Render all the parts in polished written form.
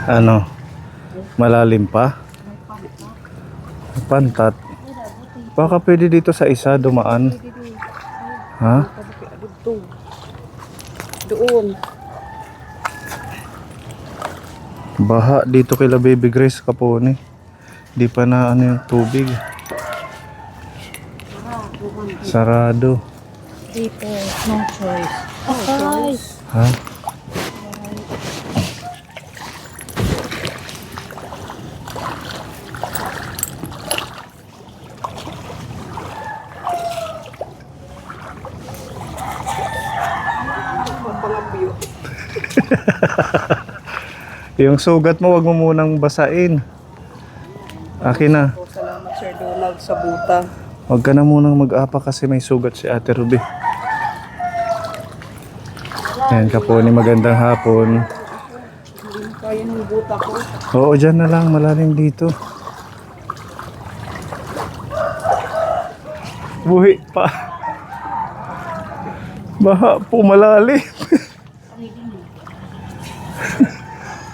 Ano? Malalim pa? Pantat. Baka pwede dito sa isa dumaan. Ha? Doon. Baha dito kila Baby Grace Capone. Di pa na ano yung tubig. Sarado. Dito, no choice. Choice. Ha? Yung sugat mo, wag mo munang basain. Akin na. Salamat Sir Donald sa buta. Wag ka na munang mag-apa kasi may sugat si Ate Ruby. Ayan, Capone, magandang hapon. Hindi kaya ng buta ko. Oo, dyan na lang, malalim dito. Buhi pa. Baha po, malalim.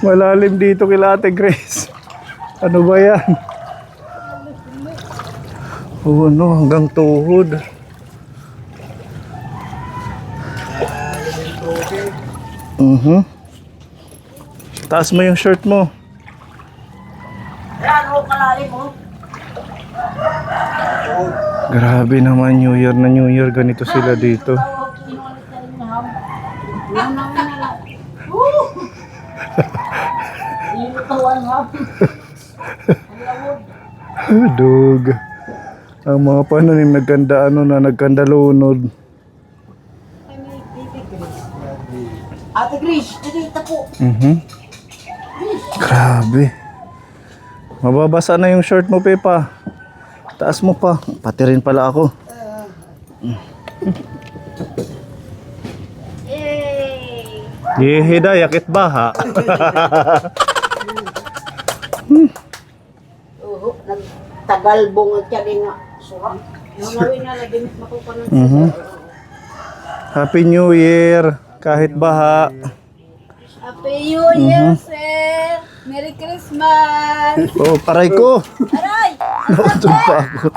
Malalim dito kila Ate Grace. Ano ba yan? Oo, no, hanggang tuhod. Taas mo yung shirt mo. Yan, o kalalim mo. Grabe naman, New Year na New Year. Ganito sila dito. Dug. Ang mga pananim nagkanda ano na nagkanda lunod. Ate Grace, dito po. Grabe. Mababasa na yung shirt mo, Pepa. Taas mo pa. Pati rin pala ako. Yehe yakit baha. Nagtagalbong at yan nga. Surang. Yung nawin na laging makukunan. Happy New Year. Kahit baha. Happy New Year, sir! Merry Christmas! Oh, paray ko. Aray! Nakatun pa ako.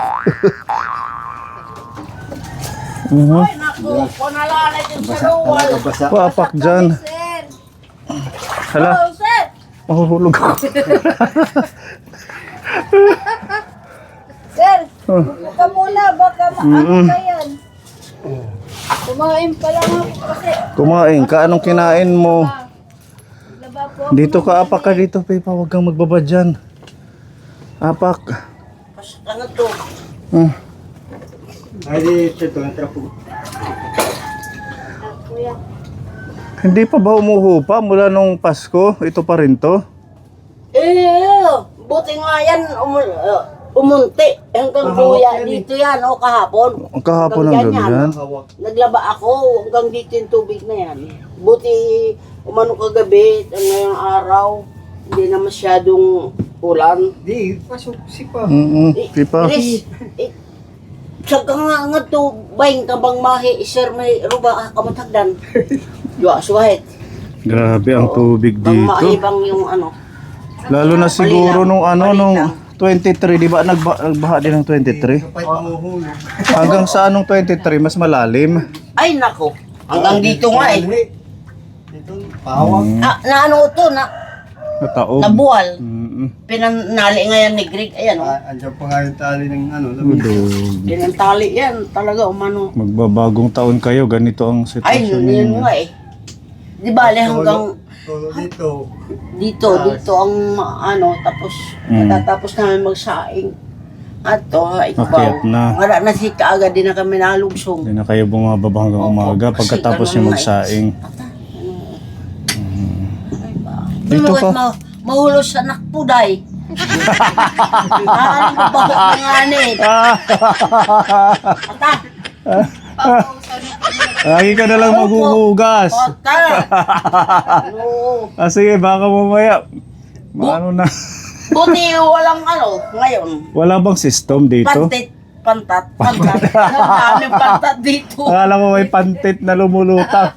Ay, naku! Punalalay din sa luwal! Papak dyan. Sir! Hala, Oh, sir! mahuhulog ako. Sir! Huwag ka muna, baka maano ka yan. Kumain pa lang ako kasi. Kumain ka, anong kinain mo? Laba po ako. Dito ka, apak ka dito, Pepa. Huwag kang magbaba dyan. Apak. Ano to? Ay, dito ang trapo. Kuya. Hindi pa ba umuhupa mula nung Pasko? Ito pa rin to? Buti nga yan, umunti. Hanggang kuya, dito yan, kahapon. Ang kahapon ng ganyan. Naglaba ako hanggang dito yung tubig na yan. Buti umano kagabi, ngayong araw, hindi na masyadong ulan. Di, pasok sipa. Pepa. Chris, saka nga to, bayin ka bang mahi, sir, may ruba kamatagdan. Dua, suwahit. Grabe ang tubig Bang dito. maibang yung ano. Lalo na siguro Malinaw. nung ano, nung Malinaw. 23, di ba? Nagbaha din ng 23. Kapag mahuhulog. Hanggang sa anong 23, mas malalim. Ay, nako. Hanggang dito nga eh. Dito, pawang. Na ano to, Nataog. nabuwal. Mm-mm. Pinanali nga yan ni Greg. Ayan, oh. Andiyan pa nga yung tali ng ano. lamin. Udog. Pinantali yan. Talaga, umano. Magbabagong taon kayo, ganito ang Ay, sitwasyon yun ninyo. nga eh. Di bale hanggang Tulo dito. dito ang ano, tapos matatapos namin magsaing. At to, Akyat na. Wala na si kaagad din na kami nalugsong. Hindi na kayo bumababa hanggang Opo, umaga kasi pagkatapos ganun nyo nga eh. magsaing. Dito Dito ka. ka. Mahulos sa nakpuday. Naaling ko bakit na nga ni. Ata. Lagi ka na lang maghuhugas. Ata. No. Sige, baka mamaya. Ano na. Buti walang ano, ngayon. Wala bang system dito? Pantat. Ang daming pantat dito. Akala mo may pantit na lumulutang.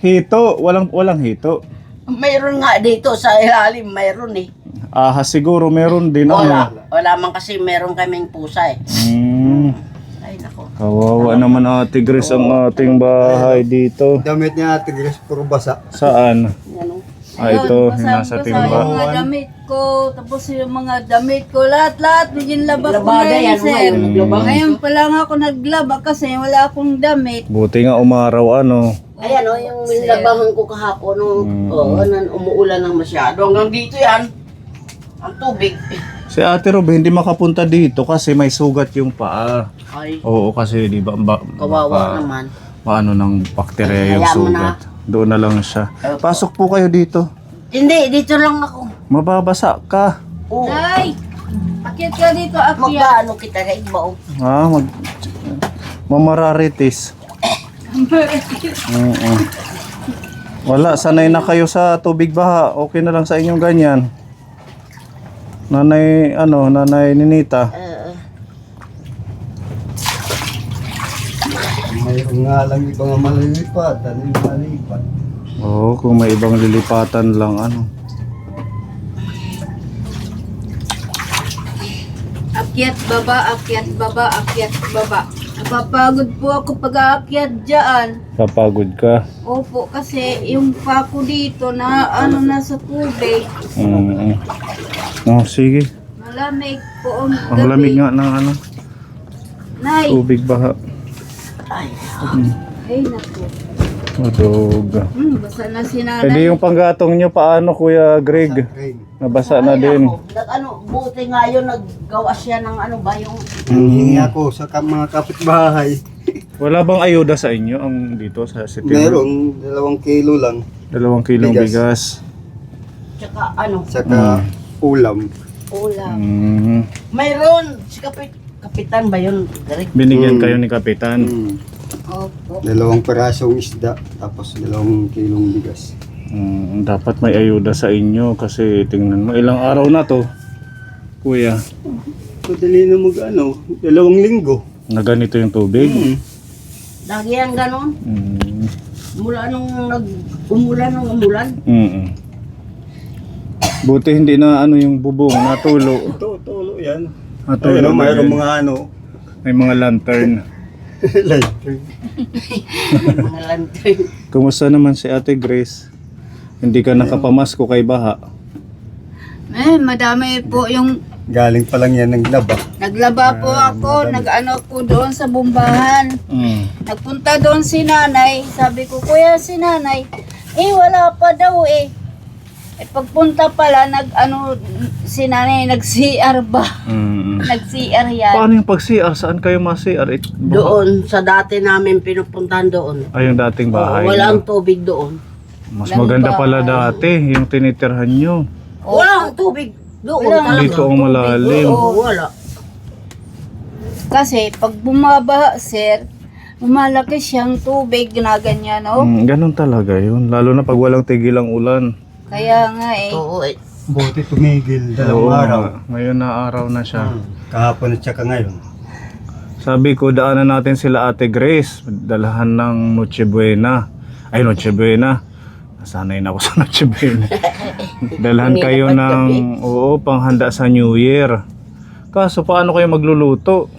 Hito, walang hito. Mayroon nga dito sa ilalim, mayroon eh. Ahas siguro meron din. Wala. Ano? Wala man kasi meron kaming pusa eh. Ay, nako. Kawawa naman Ate Grace ang ating bahay dito. Damit niya Ate Grace, puro basa. Saan? Yan o. Ito, yung basahin nasa ko sa timba. yung mga damit ko, tapos yung mga damit ko, lahat, yung labas ko Labada ngayon, yan, sir. ngayon, naglaba. Ngayon pa lang ako naglaba kasi wala akong damit. Buti nga umaraw ano. Ayan o, yung labahan ko kahapon nung umuulan ng masyado. Hanggang dito yan, ang tubig. Si Ate Rob hindi makapunta dito kasi may sugat yung paa. Ay, Oo, kasi di ba kawawa naman. paano ng bakterya yung Hayaan mo na. sugat. Doon na lang siya. Pasok po kayo dito. Hindi, dito lang ako. Mababasa ka. Oo. Nay, akit ka dito, akyat. Magpaano kita kay iba o. Ha, mamararitis. Oo. Wala, sanay na kayo sa tubig baha. Okay na lang sa inyong ganyan. Nanay Ninita. Mayroon nga lang ibang malilipat, ano yung malipat. Oo, kung may ibang lilipatan lang Akyat, baba, akyat, baba, akyat, baba. Napapagod po ako pag aakyat dyan. Kapagod ka. Opo, kasi yung pako dito na nasa tubig. Oh, sige. Malamig po ang Ang lamig nga ng Nay, tubig baha. ay naku. Madog. Basta na si nanay. Pwede yung panggatong nyo paano Kuya Greg? Rain. Nabasa na Ay, din. ako, buti nga yun, naggawa siya ng ano ba yung... Hingi ako sa mga kapitbahay. Wala bang ayuda sa inyo ang dito sa city? Meron, 2 kilo lang. 2 kilong Bigas. bigas. Tsaka ano, Saka ulam. ulam. Mm. Mayroon, si Kapitan ba yun? Direk? Binigyan kayo ni Kapitan. Opo. 2 perasong isda, tapos 2 kilong bigas. Dapat may ayuda sa inyo kasi tingnan mo ilang araw na to, Kuya, Madali na mag 2 linggo. na ganito yung tubig. Lagi yan ganon. Mm. Mula nung umulan. Buti hindi na yung bubong natulo. Tulo yan. Natulo Ayun, na mayroon din. mga May mga lantern. lantern. Mga lantern. Kumusta naman si Ate Grace? Hindi ka nakapamasko kay baha. Madami po yung Galing pa lang yan ng laba. naglaba po ako, nag-ano po doon sa bumbahan. Nagpunta doon si nanay, sabi ko, kuya si nanay, wala pa daw eh. Pagpunta pala, si nanay nag-CR ba? Nag-CR yan. Paano yung pag-CR? Saan kayo ma-CR? Doon, sa dati namin pinupuntahan doon. Ay, yung dating bahay. Walang niyo. tubig doon. Mas maganda pala dati, yung tinitirhan nyo. Walang tubig doon. Wala. talaga. Dito ang malalim. Oo, wala. Kasi pag bumaba, sir, lumalaki siyang tubig, ginaganyan, no? Ganun talaga yun. Lalo na pag walang tigil ang ulan. Kaya nga eh. Oo, eh. Buti tumigil, 2 Oo, araw. ngayon na araw na siya. Kahapon at saka ngayon. Sabi ko, daanan natin sila Ate Grace. Dalahan ng Noche Buena. Ay, Noche Buena. Nasanay na ako sa Noche Buena. Dalahan kayo ng, panghanda sa New Year. Kaso, paano kayo magluluto?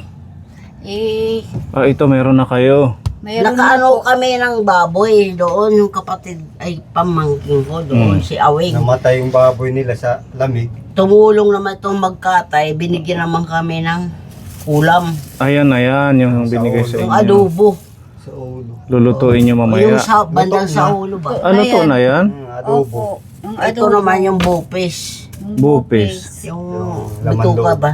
Ito, meron na kayo. Mayroon Nakaano kami ng baboy doon, yung kapatid, ay pamangking ko doon, si Awing. Namatay yung baboy nila sa lamig. Tumulong naman itong magkatay, binigyan naman kami ng ulam, Ayan, yung binigay sa yung inyo. adobo. Sa ulo. Lulutuin nyo Yung mamaya. sa bandang sa ulo ba? Ano to na yan? Adobo. Yung Ito naman yung bupis. Bupis. Yung Laman bituka loob. ba?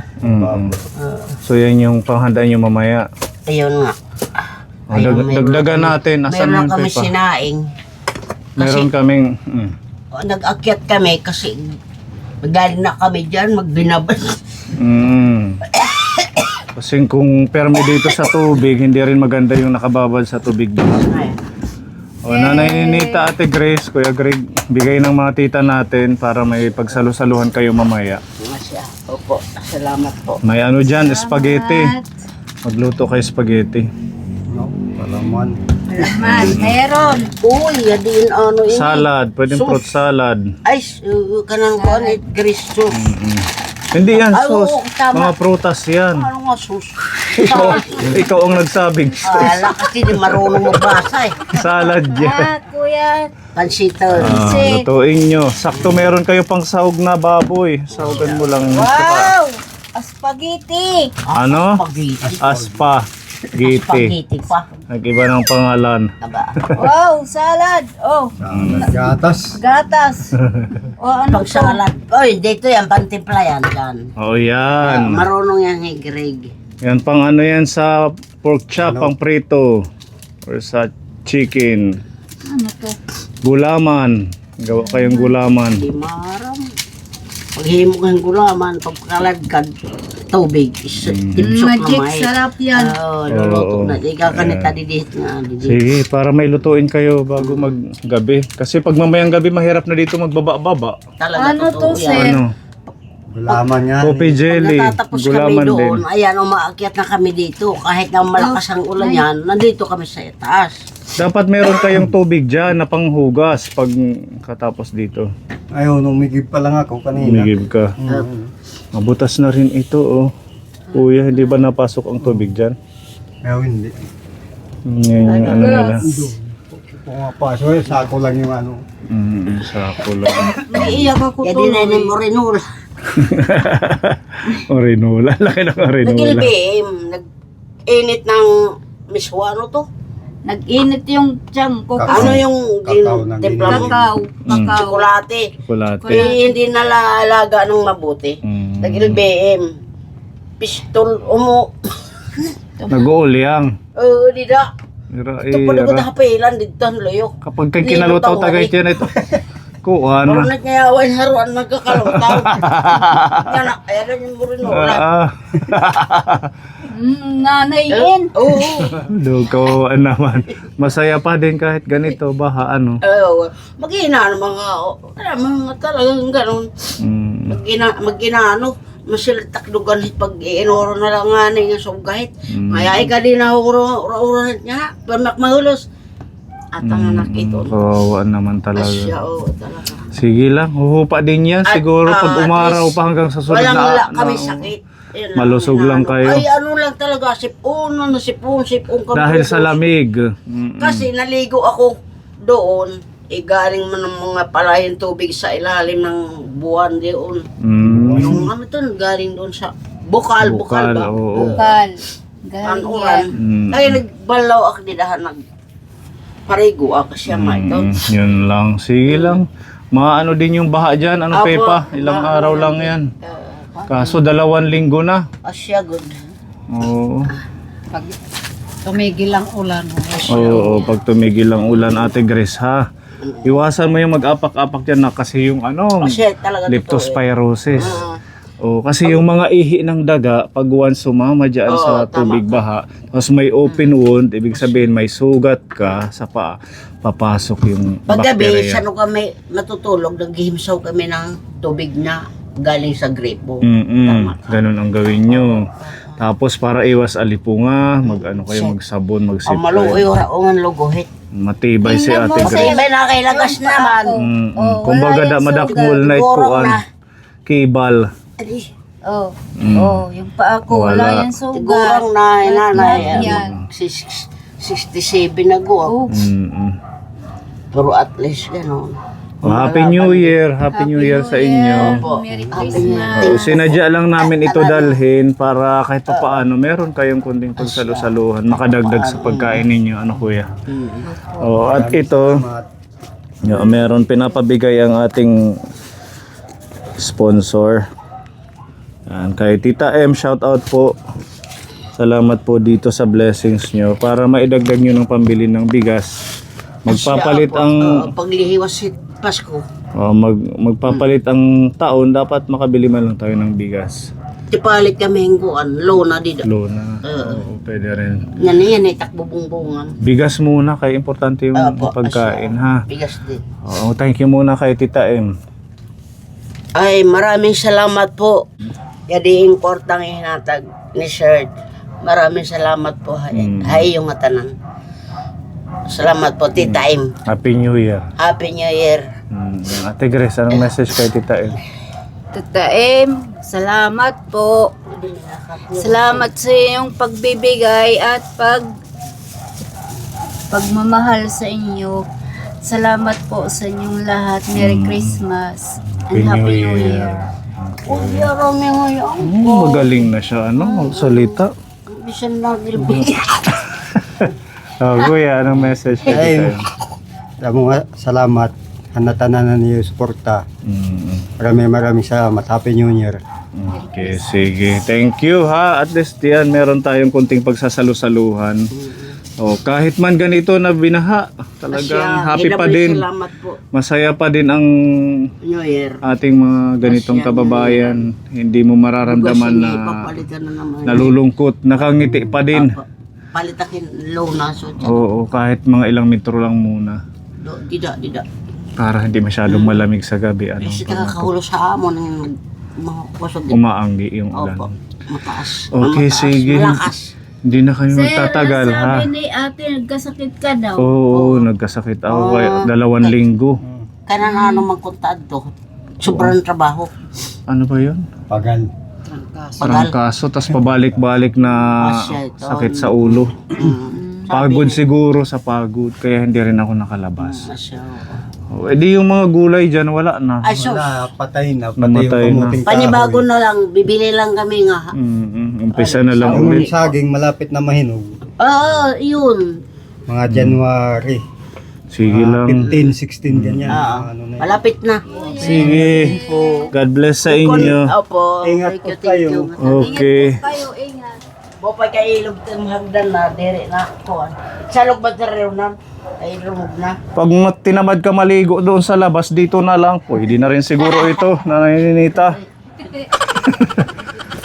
So yan yung panghandaan nyo mamaya. Ayun nga. Dagdagan natin. Asan Meron yung kami pepa? sinaing. Meron kaming... Nag-akyat kami kasi galing na kami dyan, magbinabas. Kasi kung permi dito sa tubig, hindi rin maganda yung nakababad sa tubig dito. O, Nanay Ninita, Ate Grace, Kuya Greg, bigay ng mga tita natin para may pagsalusaluhan kayo mamaya. Masya. Opo, salamat po. May spaghetti. Magluto kayo spaghetti. No, malaman. Ay, Laman, meron. Uy, yadin ano ini. Salad, pwedeng Sus. fruit salad. Ay, kanang ko ni grease sauce. Hindi yan, Ay, sus. oo, tama. Mga prutas yan. Ano nga sauce? Ikaw ang nagsabing sus. Ala, kasi di marunong magbasa eh. Salad yan. Ah, kuya. Pansita. Lutuin nyo. Sakto meron kayo pang sahog na baboy. Sahogan mo lang. Wow! Spaghetti. Ano? Spaghetti. Aspa. Giti. Spaghetti pa. Nag-iba ng pangalan. Aba. Wow, salad. Oh, Gatas. gatas. Oh, ano to? Pagsalat. Oy, dito yan, pantimpla yan dyan. Oo yan. Marunong yan ni Greg. Yan pang ano yan sa pork chop, pang prito. Or sa chicken. Ano to? Gulaman. Gawa kayong gulaman. Di maram. Paghimo kang gulaman, pagkaladkad, tubig. Tipsok na Magic, may. sarap yan. Oo, luluto Oo. na. Ikaw ka nita didit nga. Didit. Sige, para may lutuin kayo bago maggabi. Kasi pag mamayang gabi, mahirap na dito magbaba-baba. Talaga Ano totoo to, yan. sir? Ano? Gulaman yan. Coffee Pag jelly. natatapos kami Gulaman din. doon, ayan, umaakyat na kami dito. Kahit na malakas ang ulan yan, nandito kami sa itaas. Dapat meron kayong tubig dyan na panghugas pag katapos dito. Ayun, umigib pa lang ako kanina. Umigib ka. Mabutas na rin ito, oh. Kuya, hindi ba napasok ang tubig dyan? Ayaw, hindi. Yan yung ano nila. Pumapasok eh, sako lang yung ano. Sako lang. Naiiyak ako Kaya to. di na ni Morinul. Orinola. Laki ng orinola. Nag-LBM, nag-init ng miswa, ano to? Nag-init yung tiyang ko. Ano yung Kakao ng timpla mo? Kakao. Kakao. Chocolate. Chocolate. Eh, hindi nalalaga ng mabuti. Mm. Nag-LBM. Pistol, Nag-uulyang. di da. Ito pa na hapilan, dito ang loyo. Kapag kang kinalutaw tagay tiyan ito. Kuan. Parang nagngayaway haruan, nagkakalutaw. Yan, ayan yung Morinula. Nanayin. Oo. Dugo naman. Masaya pa din kahit ganito baha ano. Mag-ina ng mga talagang ganun. Mm. Mag-ina ano. Masiltak dugan pag inoro na lang nga nga sugahit. Kaya ka din na ura niya. Pamak mahulos. At ang anak ito. Kawawa naman Asya, talaga. oo talaga. Sige lang, huhupa din yan. At, Siguro pag at umaraw least, pa hanggang sa sunod Walang na. wala kami sakit. Yun lang, Malusog lang inaano. kayo. Ay ano lang talaga, sipon kami. Dahil sa ubos. lamig. Kasi naligo ako doon. Galing man ng mga palayang tubig sa ilalim ng buwan doon. Yung ano to, galing doon sa bukal ba? Oo. Bukal. Panuran. Mm. Ay nagbalaw ako didahan parigo ako siya nga ito. Yun lang. Sige lang. Maano din yung baha dyan. Ano Apo, Pepa? Ilang araw lang yan. Kaso 2 linggo na. Asya good. Oo. Pag tumigil ang ulan. Oo, pag tumigil ang ulan, Ate Grace, ha? Iwasan mo yung mag-apak-apak dyan na kasi yung Asya talaga leptospirosis. Kasi yung mga ihi ng daga, pag once sumama dyan sa tubig baha, tapos may open wound, ibig sabihin may sugat ka sa paa, papasok yung Paggabi, bacteria. sa kami matutulog, naghihimsaw kami ng tubig na galing sa gripo. Ganun ang gawin nyo. Tapos para iwas alipunga, magsabon, Ang maluoy magsipay. oraongan luguhit. Matibay si Ate Grace. Matibay na kay lagas naman. Kumbaga madakmul na Sigurong ituan. na. Kibal. Adi, Yung paa ko, Wala. wala yan sugat. sigurong nanay. Yan. 67 na go. Pero at least gano'n. Happy New Year. Happy New Year sa inyo. Merry Christmas. Sinadya lang namin ito dalhin para kahit pa paano meron kayong kunding pagsalusaluhan, makadagdag sa pagkain ninyo. Ano kuya? At ito, meron pinapabigay ang ating sponsor. Yan, kay Tita M, shout out po. Salamat po dito sa blessings nyo para maidagdag nyo ng pambili ng bigas. Magpapalit ang paglihiwas si Pasko. magpapalit ang taon, dapat makabili man lang tayo ng bigas. Tipalit kami hingguan, lona dito. Lona. Oo, pwede rin. Yan takbo bungbungan. Bigas muna, kay importante yung pagkain, ha? Bigas din. Oo, thank you muna kay Tita M. Ay, maraming salamat po. Yadi importang hinatag ni Sir. Maraming salamat po. Hay yung matanan. Salamat po, Tita Im. Happy New Year. Happy New Year. Ate Grace, anong message kay Tita El? Tita Em, salamat po. Salamat sa iyong pagbibigay at pagmamahal sa inyo. Salamat po sa inyong lahat. Merry Christmas and Happy New Year. Oh, yarami ngayon. Magaling na siya, magsalita. Bisan na gilbi. Kuya, anong message kay Tita El? Damo nga, salamat. Hanatanan na niyo suporta. Maraming salamat. Happy New Year. Okay, sige. Thank you ha. At least yan, meron tayong kunting pagsasalu-saluhan. Kahit man ganito na binaha, talagang happy pa din. Salamat po. Masaya pa din ang New Year. ating mga ganitong kababayan. Hindi mo mararamdaman na Papalitan na naman. nalulungkot, nakangiti pa din. Palitakin low na so. Oo, kahit mga ilang metro lang muna. Dida. Para hindi masyadong malamig sa gabi. Kasi nakakahulo sa amon ng mga kusog. Umaanggi yung ulan. Opo. Mataas. Okay, Mataas. sige. Malakas. Hindi na kami magtatagal ha. sabi ni ate, nagkasakit ka daw. Oo, nagkasakit ako kaya 2 linggo. Kaya na magkuntad to. Sobrang trabaho. Ano ba yun? Pagal. Pagal. Trangkaso, tas pabalik-balik na Asya ito. sakit sa ulo. Pagod siguro sa pagod, kaya hindi rin ako nakalabas. Asya. Edi yung mga gulay dyan, wala na. Ay, so, Wala, patay na. Namatay yung na. kamuting panibago kahoy. na lang. Bibili lang kami nga. Umpisa na lang Yung ulit. saging malapit na mahinog. Oo, yun. Mga January. Sige lang. 15, 16 ganyan. Oo. Ano na yun. Malapit na. Sige. God bless sa inyo. Opo. Ingat Thank you, po kayo. thank you. Okay. Kayo, ingat. Bopay kay ilog ng hagdan na. Dere na. Kuhan. Salog ba sa rin na? Ay lumog na. Pag tinamad ka maligo doon sa labas, dito na lang. Pwede na rin siguro ito, nananinita.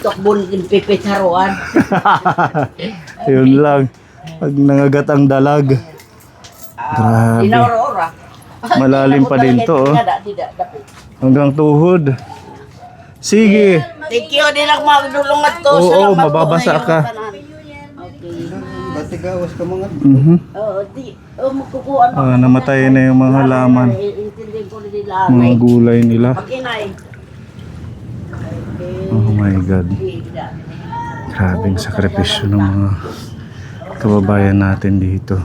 Tukbon din pipitaruan. Yun lang. Pag nangagat ang dalag. Grabe. Inaura-ora. Malalim pa din to, oh. Hanggang tuhod. Sige. Thank you din ako magdulungat ko. Oo, Salamat po mababasa ngayon, ka. tanan. Okay. Batigawas ka mga. Oo, magkukuhan pa. Namatay na yung mga halaman. Intindihin ko rin nila. Mga gulay nila. Pag-inay. Oh my God. Grabing sakripisyo ng mga kababayan natin dito.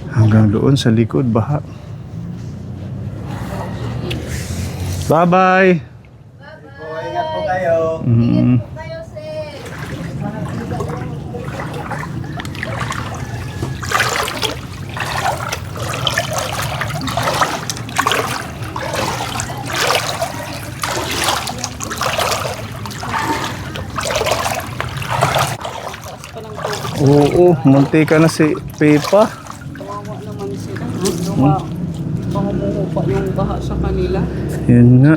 Hanggang doon sa likod, baha. Bye-bye! Ingat po kayo. Oo, munti ka na si Pepa. Pangumupa yung baha sa kanila. Yun nga.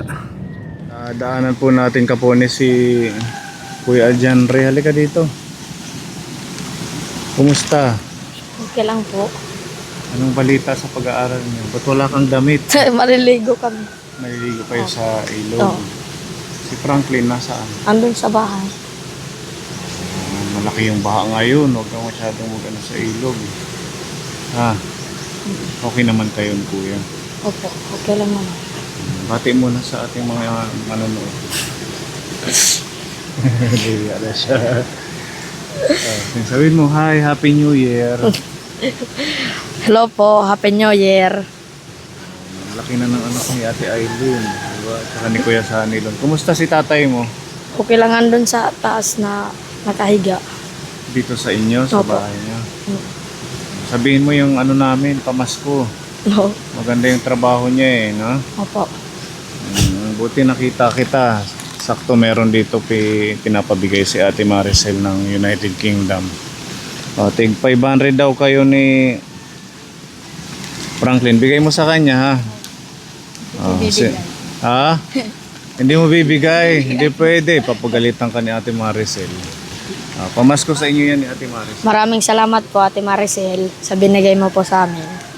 Daanan po natin kapone si Kuya Janre. Halika dito. Kumusta? Okay lang po. Anong balita sa pag-aaral niyo? Ba't wala kang damit? Mariligo kami. Naliligo kayo sa ilog. Oo. Si Franklin nasaan? Andun sa bahay. Malaki yung baha ngayon. Huwag kang masyadong mag-ano sa ilog. Okay naman kayo, Kuya. Opo, okay lang naman. Bati muna sa ating mga manonood. Hindi na siya. Sabihin mo, hi, Happy New Year. Hello po, Happy New Year. Laki na ng anak ni Ate Aileen. Diba? Tsaka ni Kuya Sanilon. Kumusta si tatay mo? Okay lang andun sa taas na nakahiga. Dito sa inyo, sa Opo. bahay niyo. Sabihin mo yung ano namin, pamasko. No, Maganda yung trabaho niya eh, no? opo. Buti nakita kita. Sakto meron dito pinapabigay si Ate Maricel ng United Kingdom. Tig 500 daw kayo ni Franklin. Bigay mo sa kanya ha. Ha? Hindi mo bibigay. Hindi pwede. Papagalitan ka ni Ate Maricel. Pamasko sa inyo yan ni Ate Maricel. Maraming salamat po Ate Maricel sa binigay mo po sa amin.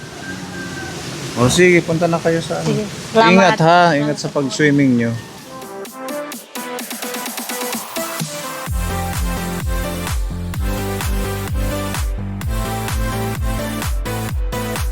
Sige, punta na kayo sa ano. Sige. Salamat. Ingat ha. Ingat sa pag-swimming nyo.